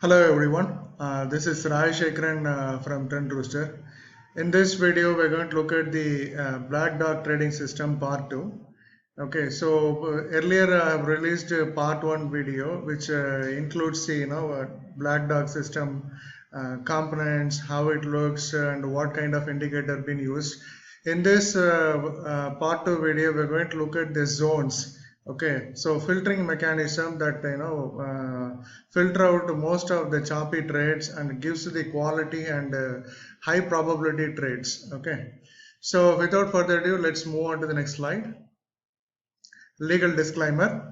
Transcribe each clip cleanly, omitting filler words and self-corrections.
Hello everyone, this is Rai Shekharan from Trend Rooster. In this video, we're going to look at the Black Dog Trading System Part 2. Okay, so earlier I have released Part 1 video which includes the Black Dog system components, how it looks and what kind of indicator been used. In this Part 2 video, we're going to look at the zones. Okay, so filtering mechanism that filter out most of the choppy trades and gives the quality and high probability trades. Okay, so without further ado, let's move on to the next slide. Legal disclaimer.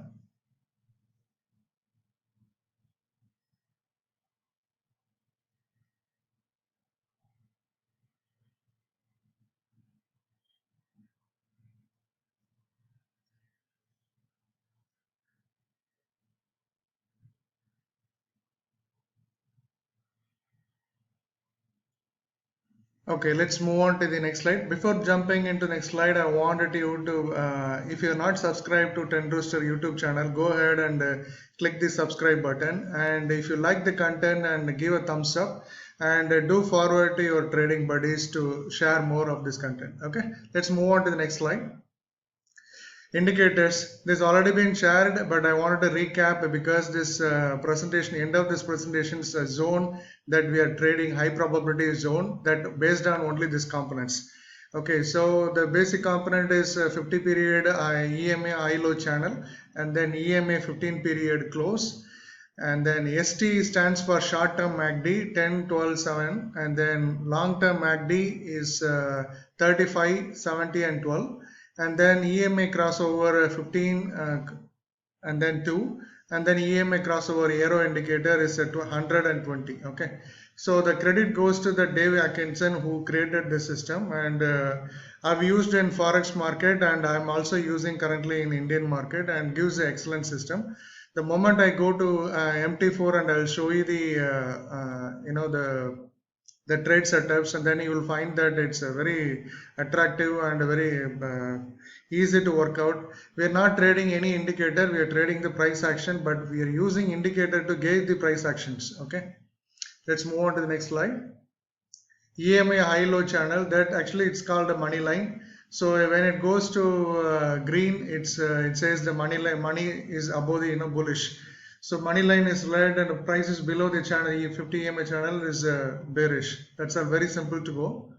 Okay, let's move on to the next slide. Before jumping into the next slide, I wanted you to, if you're not subscribed to Trend Rooster YouTube channel, go ahead and click the subscribe button. And if you like the content, and give a thumbs up and do forward to your trading buddies to share more of this content. Okay, let's move on to the next slide. Indicators, this already been shared, but I wanted to recap because this presentation, end of this presentation is a zone that we are trading, high probability zone that based on only these components. Okay, so the basic component is 50 period EMA high low channel, and then EMA 15 period close, and then ST stands for short term MACD 10 12 7, and then long term MACD is 35 70 and 12, and then EMA crossover 15 and then 2, and then EMA crossover arrow indicator is at 120. Okay, so the credit goes to the Dave Atkinson who created this system, and I've used in forex market, and I'm also using currently in Indian market, and gives an excellent system. The moment I go to MT4, and I'll show you the trade setups, and then you will find that it's a very attractive and very easy to work out. We are not trading any indicator, we are trading the price action, but we are using indicator to gauge the price actions. Okay, let's move on to the next slide. EMA high low channel, that actually it's called a money line. So when it goes to green, it says the money is above the bullish. So money line is red and the price is below the channel. 50 EMA channel is bearish. That's a very simple to go.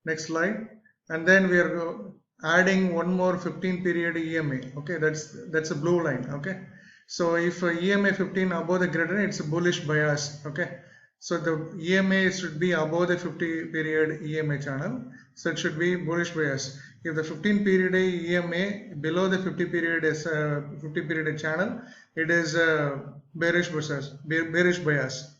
Next slide. And then we are adding one more 15 period EMA. Okay, that's a blue line. Okay, so if EMA 15 above the greater, it's a bullish bias. Okay, so the EMA should be above the 50 period EMA channel, so it should be bullish bias. If the 15 period EMA below the 50 period is 50 period channel, it is bearish bias.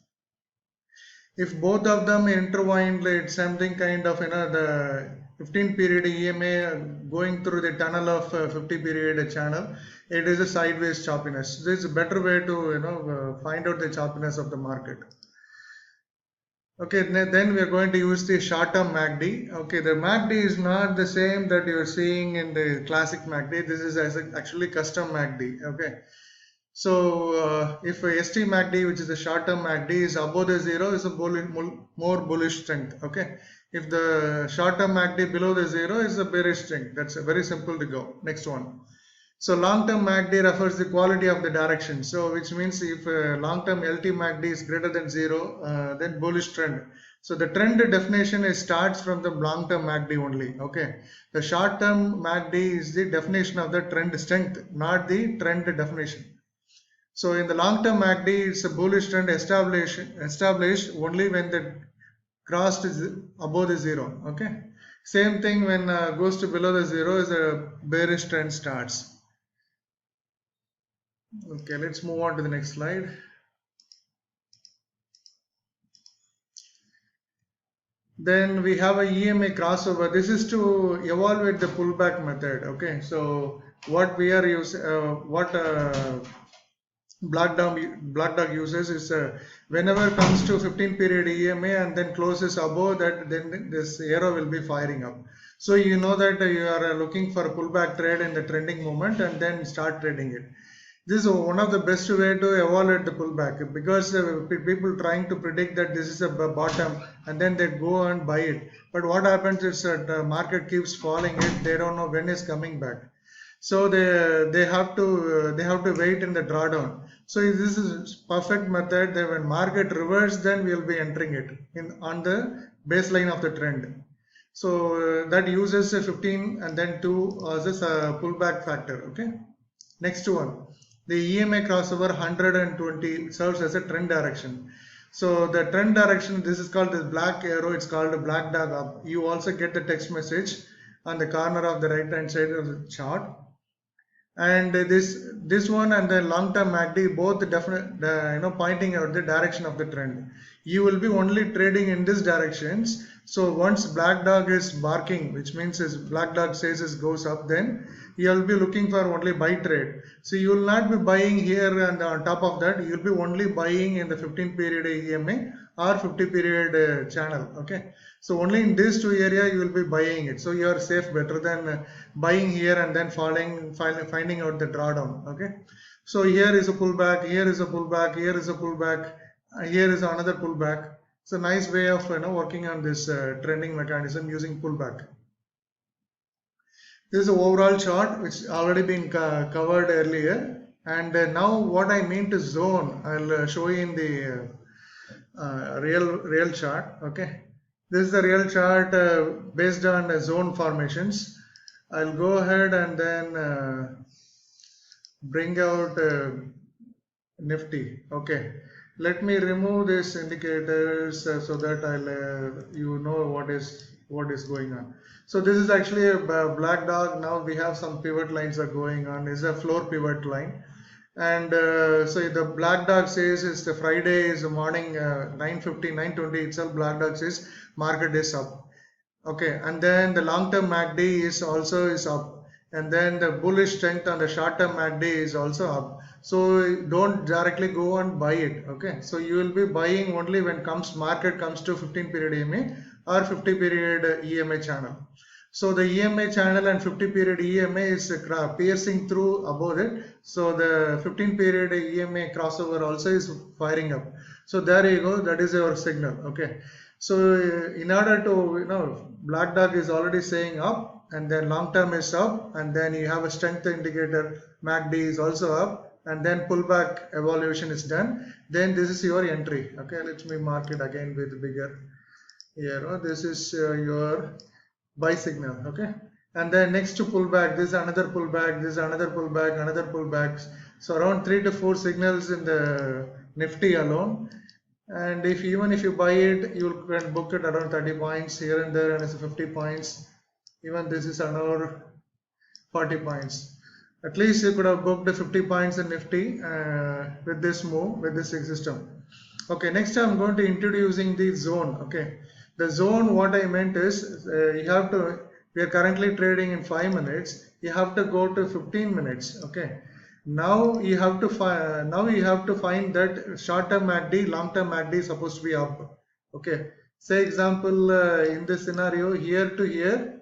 If both of them intertwined, it's something kind of the 15 period EMA going through the tunnel of 50 period channel, it is a sideways choppiness. This is a better way to find out the choppiness of the market. Okay, then we are going to use the short-term MACD. Okay, the MACD is not the same that you are seeing in the classic MACD. This is actually custom MACD. Okay, so if ST MACD, which is the short-term MACD, is above the zero, is a more bullish strength. Okay, if the short-term MACD below the zero is a bearish strength. That's very simple to go. Next one. So long-term MACD refers the quality of the direction. So which means if long-term LT MACD is greater than zero, then bullish trend. So the trend definition starts from the long-term MACD only. Okay, the short-term MACD is the definition of the trend strength, not the trend definition. So in the long-term MACD, it's a bullish trend established only when the crossed is above the zero. Okay, same thing when goes to below the zero is a bearish trend starts. Okay, let's move on to the next slide. Then we have a EMA crossover. This is to evaluate the pullback method. Okay, so what we are using, Black Dog uses is whenever it comes to 15 period EMA and then closes above that, then this arrow will be firing up. So you know that you are looking for a pullback trade in the trending moment and then start trading it. This is one of the best way to evaluate the pullback, because people trying to predict that this is a bottom and then they go and buy it. But what happens is that the market keeps falling it. They don't know when it's coming back. So they have to wait in the drawdown. So this is perfect method that when market reverse, then we'll be entering it in on the baseline of the trend. So that uses a 15 and then 2 as a pullback factor. Okay. Next one, the EMA crossover 120 serves as a trend direction. So the trend direction, this is called the black arrow, it's called a black dog up. You also get the text message on the corner of the right hand side of the chart. And this one and the long term MACD both definitely pointing out the direction of the trend. You will be only trading in these directions. So once black dog is barking, which means his black dog says it goes up, then you will be looking for only buy trade. So you will not be buying here, and on top of that you will be only buying in the 15 period EMA or 50 period channel. Okay, so only in these two areas you will be buying it. So you are safe, better than buying here and then finding out the drawdown. Okay, so here is a pullback, here is a pullback, here is a pullback, here is another pullback. It's a nice way of working on this trending mechanism using pullback. This is an overall chart which already been covered earlier, and now what I mean to zone, I'll show you in the real chart. Okay, this is the real chart based on zone formations. I'll go ahead and then bring out Nifty. Okay, let me remove these indicators so that I'll you know what is going on. So this is actually a black dog. Now we have some pivot lines are going on. Is a floor pivot line, and so the black dog says is the Friday is the morning 9:50, 9:20 itself. Black dog says market is up. Okay, and then the long-term MACD is also up, and then the bullish strength on the short-term MACD is also up. So don't directly go and buy it. Okay, so you will be buying only when market comes to 15 period EMA or 50 period EMA channel. So the EMA channel and 50 period EMA is piercing through above it. So the 15 period EMA crossover also is firing up. So there you go. That is your signal. Okay. So in order to, black dog is already saying up, and then long term is up, and then you have a strength indicator, MACD is also up, and then pullback evaluation is done. Then this is your entry. Okay, let me mark it again with bigger here. This is your buy signal. Okay, and then next to pullback, this is another pullback, this is another pullback, another pullback. So around 3 to 4 signals in the Nifty alone. And even if you buy it, you can book it around 30 points here and there, and it's 50 points. Even this is another 40 points. At least you could have booked 50 points in Nifty with this move, with this system. Okay, next I'm going to introducing the zone. Okay, the zone, what I meant is we are currently trading in 5 minutes. You have to go to 15 minutes. Okay. Now you have to find that short-term MACD, long-term MACD is supposed to be up. Okay. Say example in this scenario, here to here,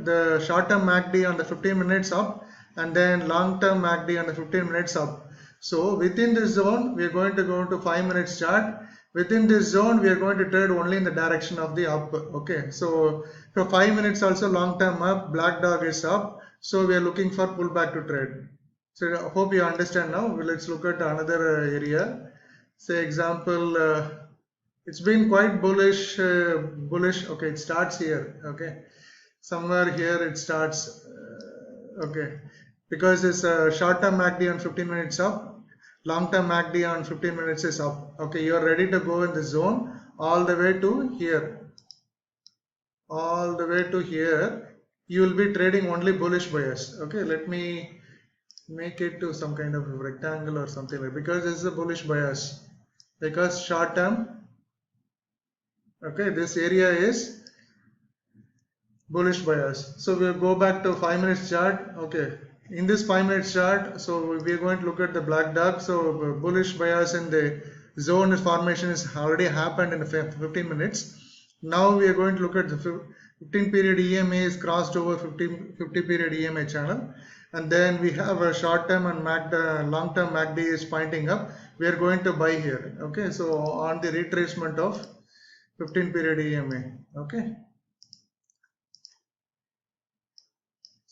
the short-term MACD on the 15 minutes up, and then long-term MACD on the 15 minutes up. So within this zone, we are going to go to 5 minutes chart. Within this zone, we are going to trade only in the direction of the up. Okay, so for 5 minutes also long term up, black dog is up. So we are looking for pullback to trade. So I hope you understand now. Let's look at another area. Say example, it's been quite bullish. Okay, it starts here. Okay, somewhere here it starts. Okay, because it's a short-term MACD on 15 minutes up. Long-term MACD on 15 minutes is up. Okay, you are ready to go in the zone all the way to here. All the way to here, you will be trading only bullish bias. Okay, let me make it to some kind of rectangle or something like, because this is a bullish bias. Because short term, okay, this area is bullish bias. So we'll go back to 5 minutes chart. Okay. In this 5 minutes chart, so we are going to look at the black dog. So bullish bias in the zone formation has already happened in 15 minutes. Now we are going to look at 15 period EMA is crossed over 50 period EMA channel, and then we have a short term and long term MACD is pointing up. We are going to buy here. Okay, so on the retracement of 15 period EMA. Okay,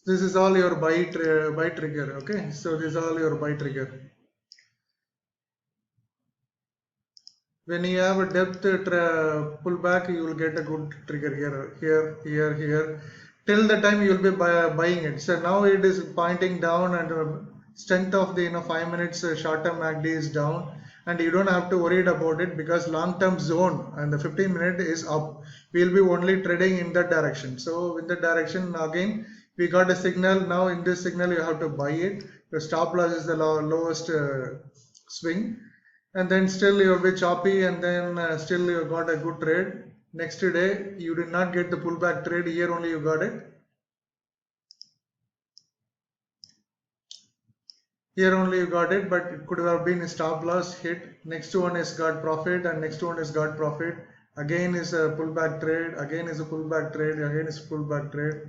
this is all your buy trigger. Okay, so this is all your buy trigger. When you have a depth pullback, you will get a good trigger here till the time you will be buying it. So now it is pointing down, and strength of the 5 minutes short term MACD is down, and you don't have to worry about it because long term zone and the 15 minute is up. We will be only trading in that direction. So in that direction again we got a signal. Now in this signal you have to buy it. The stop loss is the lowest swing, and then still you will be choppy, and then still you got a good trade. Next day you did not get the pullback trade, here only you got it. Here only you got it, but it could have been a stop loss hit. Next one is got profit, and next one is got profit. Again is a pullback trade, again is a pullback trade, again is pullback trade,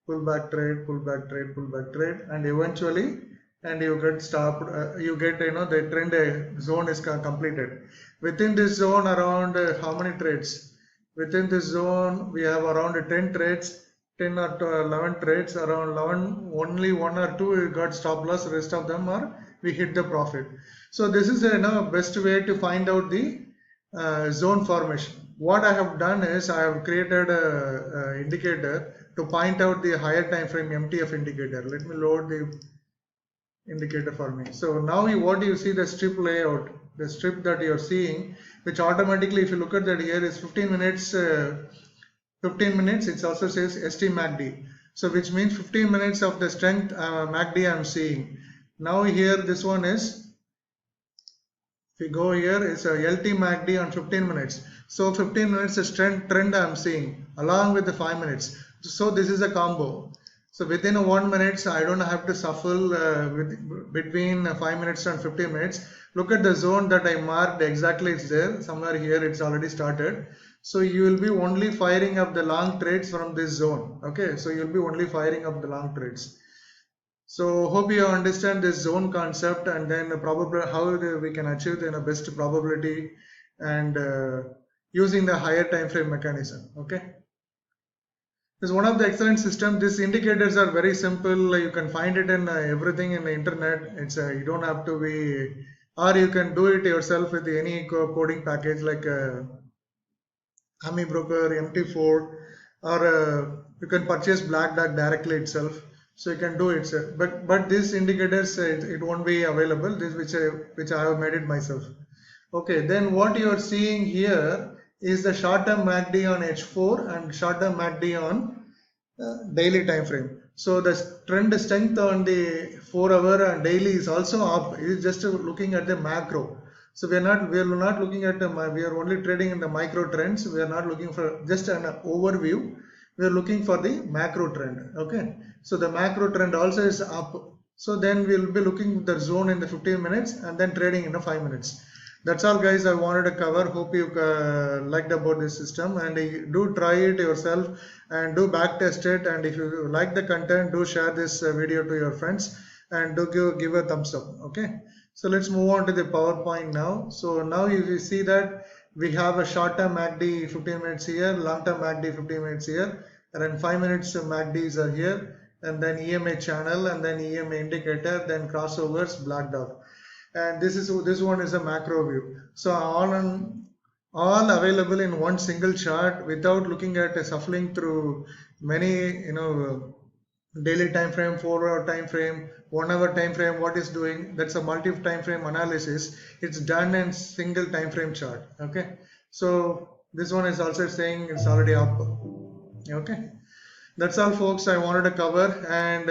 pullback trade, pullback trade, pullback trade, and eventually and you get stopped, you get the trend zone is completed. Within this zone around how many trades? Within this zone we have around 10 trades, 10 or 11 trades. Around 11 only 1 or 2 got stop loss, rest of them are we hit the profit. So this is a best way to find out the zone formation. What I have done is I have created a indicator to point out the higher time frame MTF indicator. Let me load the indicator for me. So now what you see, the strip layout, the strip that you are seeing, which automatically if you look at that here is 15 minutes, it also says ST MACD. So which means 15 minutes of the strength MACD I am seeing. Now here this one is, if you go here, it's a LT MACD on 15 minutes. So 15 minutes is trend I am seeing along with the 5 minutes. So this is a combo. So within 1 minute, I don't have to shuffle between 5 minutes and 15 minutes. Look at the zone that I marked, exactly it's there. Somewhere here it's already started. So you will be only firing up the long trades from this zone. Okay, so you'll be only firing up the long trades. So hope you understand this zone concept, and then probably how we can achieve the best probability and using the higher time frame mechanism. Okay. This is one of the excellent systems. These indicators are very simple. You can find it in everything in the internet. It's you don't have to be, or you can do it yourself with any coding package like AmiBroker, MT4, or you can purchase Black Duck directly itself. So you can do it, sir. But these indicators it won't be available. This which I have made it myself. Okay. Then what you are seeing here is the short-term MACD on H4 and short-term MACD on daily time frame. So the trend strength on the 4-hour and daily is also up. It is just looking at the macro. So we are not looking at we are only trading in the micro trends. We are not looking for just an overview. We are looking for the macro trend. Okay. So the macro trend also is up. So then we will be looking at the zone in the 15 minutes and then trading in the 5 minutes. That's all guys I wanted to cover. Hope you liked about this system, and do try it yourself and do back test it, and if you like the content, do share this video to your friends and do give a thumbs up. Okay, so let's move on to the PowerPoint now. So now you see that we have a short-term MACD 15 minutes here, long-term MACD 15 minutes here, and then 5 minutes MACDs are here, and then EMA channel, and then EMA indicator, then crossovers, Black Dog. And this one is a macro view. So all available in one single chart without looking at shuffling through many daily time frame, 4-hour time frame, 1-hour time frame. What is doing? That's a multi time frame analysis. It's done in single time frame chart. Okay. So this one is also saying it's already up. Okay. That's all folks I wanted to cover, and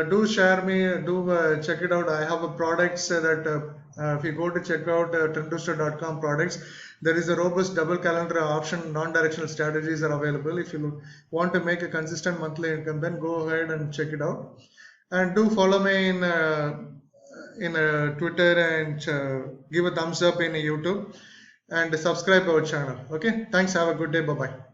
do share me, do check it out. I have a products that if you go to check out trendbooster.com products, there is a robust double calendar option, non-directional strategies are available. If you want to make a consistent monthly income, then go ahead and check it out, and do follow me in Twitter, and give a thumbs up in YouTube, and subscribe our channel. Okay, thanks, have a good day, bye bye.